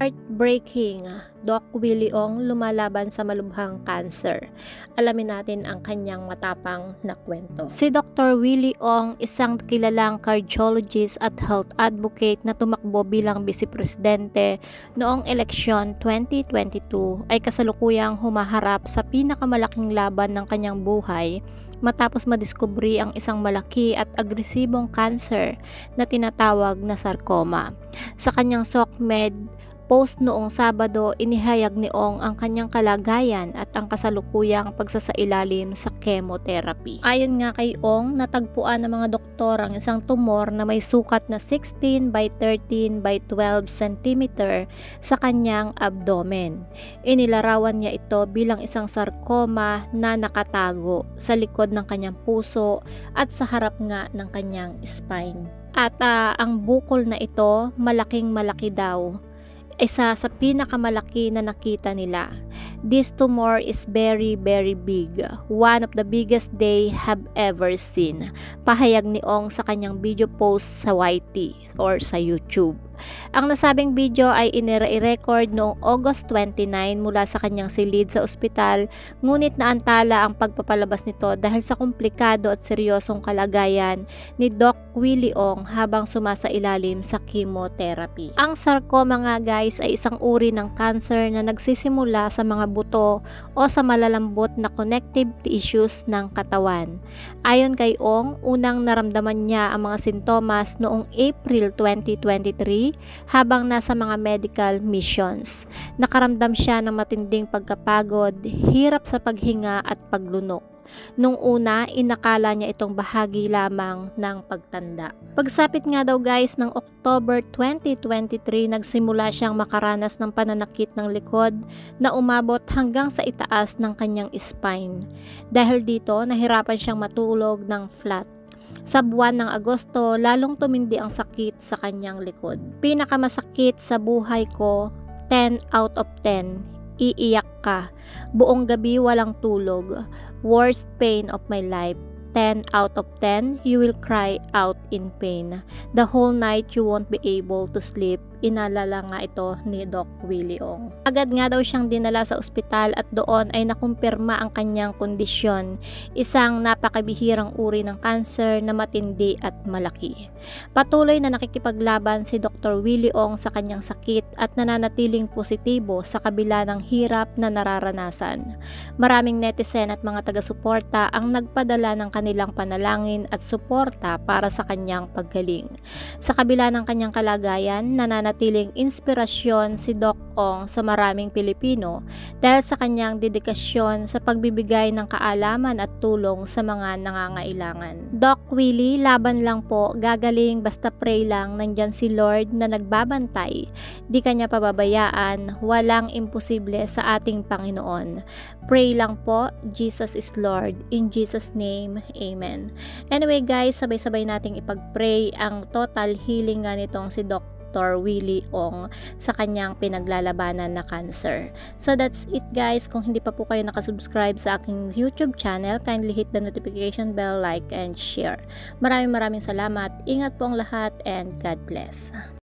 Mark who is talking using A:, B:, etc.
A: Heartbreaking, Doc Willie Ong lumalaban sa malubhang cancer. Alamin natin ang kanyang matapang na kwento. Si Dr. Willie Ong, isang kilalang cardiologist at health advocate na tumakbo bilang vice-presidente noong eleksyon 2022, ay kasalukuyang humaharap sa pinakamalaking laban ng kanyang buhay matapos madiskubri ang isang malaki at agresibong cancer na tinatawag na sarcoma. Sa kanyang SOCMED post noong Sabado, inihayag ni Ong ang kanyang kalagayan at ang kasalukuyang pagsasailalim sa chemotherapy. Ayon nga kay Ong, natagpuan ng mga doktor ang isang tumor na may sukat na 16 by 13 by 12 cm sa kanyang abdomen. Inilarawan niya ito bilang isang sarcoma na nakatago sa likod ng kanyang puso at sa harap nga ng kanyang spine. At ang bukol na ito, malaking malaki daw. Isa sa pinakamalaki na nakita nila. This tumor is very big. One of the biggest they have ever seen. Pahayag ni Ong sa kanyang video post sa YT or sa YouTube. Ang nasabing video ay i-record noong August 29 mula sa kanyang silid sa ospital, ngunit naantala ang pagpapalabas nito dahil sa komplikado at seryosong kalagayan ni Doc Willie Ong habang sumasailalim sa chemotherapy. Ang sarcoma nga guys ay isang uri ng cancer na nagsisimula sa mga buto o sa malalambot na connective tissues ng katawan. Ayon kay Ong, unang naramdaman niya ang mga sintomas noong April 2023 habang nasa mga medical missions. Nakaramdam siya ng matinding pagkapagod, hirap sa paghinga at paglunok. Nung una, inakala niya itong bahagi lamang ng pagtanda. Pagsapit nga daw guys ng October 2023, nagsimula siyang makaranas ng pananakit ng likod na umabot hanggang sa itaas ng kanyang spine. Dahil dito, nahirapan siyang matulog ng flat. Sa buwan ng Agosto, lalong tumindi ang sakit sa kanyang likod. Pinakamasakit sa buhay ko, 10 out of 10. Iiyak ka. Buong gabi walang tulog. Worst pain of my life. 10 out of 10, you will cry out in pain. The whole night you won't be able to sleep. Inalala nga ito ni Doc Willie Ong. Agad nga daw siyang dinala sa ospital at doon ay nakumpirma ang kanyang kondisyon, isang napakabihirang uri ng cancer na matindi at malaki. Patuloy na nakikipaglaban si Dr. Willie Ong sa kanyang sakit at nananatiling positibo sa kabila ng hirap na nararanasan. Maraming netizen at mga taga-suporta ang nagpadala ng kanilang panalangin at suporta para sa kanyang paggaling. Sa kabila ng kanyang kalagayan, nananatiling inspirasyon si Doc Ong sa maraming Pilipino dahil sa kanyang dedikasyon sa pagbibigay ng kaalaman at tulong sa mga nangangailangan. Doc Willie, laban lang po, gagaling, basta pray lang, nandyan si Lord na nagbabantay. Di kanya pababayaan, walang imposible sa ating Panginoon. Pray lang po, Jesus is Lord. In Jesus' name, Amen. Anyway guys, sabay-sabay nating ipag-pray ang total healing nga nitong si Dr. Willie Ong sa kanyang pinaglalabanan na cancer. So that's it guys. Kung hindi pa po kayo nakasubscribe sa aking YouTube channel, kindly hit the notification bell, like and share. Maraming salamat. Ingat po ang lahat and God bless.